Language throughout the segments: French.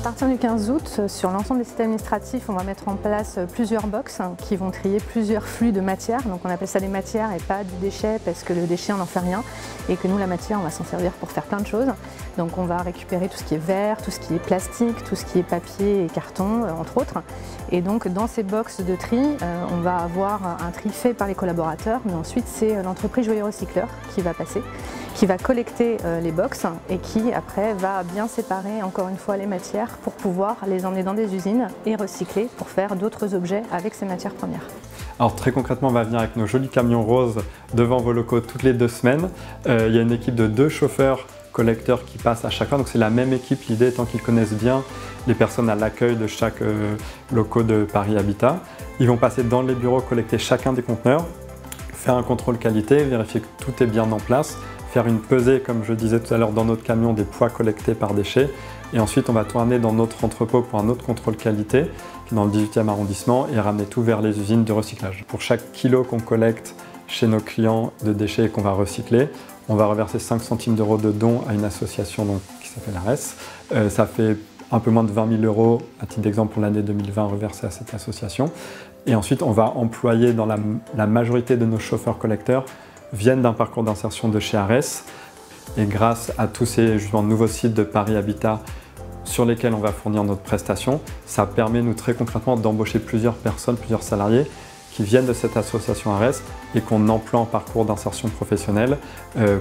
partir du 15 août, sur l'ensemble des sites administratifs, on va mettre en place plusieurs box qui vont trier plusieurs flux de matière. Donc on appelle ça des matières et pas du déchet parce que le déchet on n'en fait rien et que nous la matière on va s'en servir pour faire plein de choses. Donc on va récupérer tout ce qui est verre, tout ce qui est plastique, tout ce qui est papier et carton entre autres. Et donc dans ces box de tri, on va avoir un tri fait par les collaborateurs, mais ensuite c'est l'entreprise Joyeux Recycleur qui va passer, qui va collecter les box et qui après va bien séparer encore une fois les matières pour pouvoir les emmener dans des usines et recycler pour faire d'autres objets avec ces matières premières. Alors très concrètement, on va venir avec nos jolis camions roses devant vos locaux toutes les 2 semaines. Il y a une équipe de 2 chauffeurs collecteurs qui passent à chaque fois, donc c'est la même équipe, l'idée étant qu'ils connaissent bien les personnes à l'accueil de chaque locaux de Paris Habitat. Ils vont passer dans les bureaux, collecter chacun des conteneurs, faire un contrôle qualité, vérifier que tout est bien en place, faire une pesée, comme je disais tout à l'heure, dans notre camion des poids collectés par déchets. Et ensuite, on va tourner dans notre entrepôt pour un autre contrôle qualité, qui est dans le 18e arrondissement, et ramener tout vers les usines de recyclage. Pour chaque kilo qu'on collecte chez nos clients de déchets et qu'on va recycler, on va reverser 5 centimes d'euros de dons à une association qui s'appelle ARES. Ça fait un peu moins de 20 000 €, à titre d'exemple, pour l'année 2020 reversés à cette association. Et ensuite, on va employer, dans la majorité de nos chauffeurs collecteurs, viennent d'un parcours d'insertion de chez ARES. Et grâce à tous ces justement, nouveaux sites de Paris Habitat sur lesquels on va fournir notre prestation, ça permet nous très concrètement d'embaucher plusieurs personnes, plusieurs salariés qui viennent de cette association ARES et qu'on emploie en parcours d'insertion professionnelle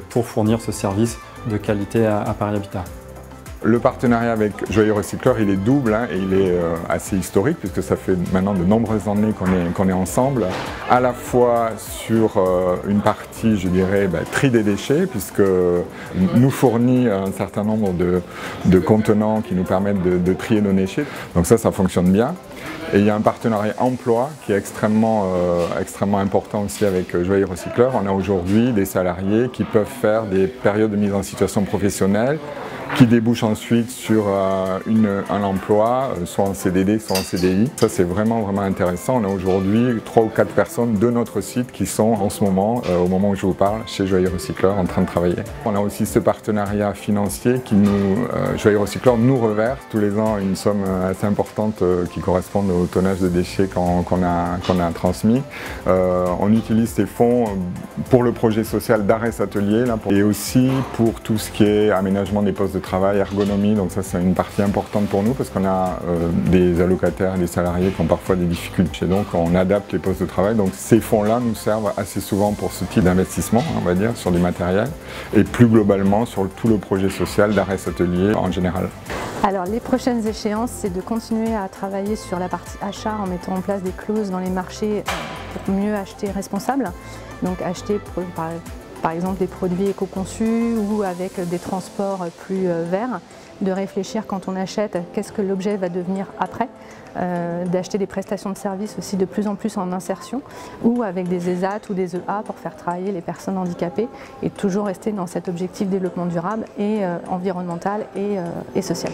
pour fournir ce service de qualité à Paris Habitat. Le partenariat avec Joyeux Recycleur, il est double et il est assez historique puisque ça fait maintenant de nombreuses années qu'on est ensemble, à la fois sur une partie, je dirais, tri des déchets puisque nous fournit un certain nombre de contenants qui nous permettent de trier nos déchets. Donc ça fonctionne bien. Et il y a un partenariat emploi qui est extrêmement important aussi avec Joyeux Recycleur. On a aujourd'hui des salariés qui peuvent faire des périodes de mise en situation professionnelle qui débouchent ensuite sur un emploi, soit en CDD, soit en CDI. Ça c'est vraiment intéressant. On a aujourd'hui 3 ou 4 personnes de notre site qui sont en ce moment, au moment où je vous parle, chez Joyeux Recycleur en train de travailler. On a aussi ce partenariat financier qui Joyeux Recycleur nous reverse tous les ans une somme assez importante qui correspond au tonnage de déchets qu'on a transmis. On utilise ces fonds pour le projet social d'ARES Atelier et aussi pour tout ce qui est aménagement des postes de travail, ergonomie, donc ça c'est une partie importante pour nous parce qu'on a des allocataires et des salariés qui ont parfois des difficultés, donc on adapte les postes de travail. Donc ces fonds-là nous servent assez souvent pour ce type d'investissement, on va dire, sur du matériel et plus globalement sur tout le projet social d'ARES Atelier en général. Alors les prochaines échéances, c'est de continuer à travailler sur la partie achat en mettant en place des clauses dans les marchés pour mieux acheter responsable, donc acheter par exemple des produits éco-conçus ou avec des transports plus verts, de réfléchir quand on achète qu'est-ce que l'objet va devenir après, d'acheter des prestations de services aussi de plus en plus en insertion ou avec des ESAT ou des EA pour faire travailler les personnes handicapées et toujours rester dans cet objectif de développement durable et environnemental et social.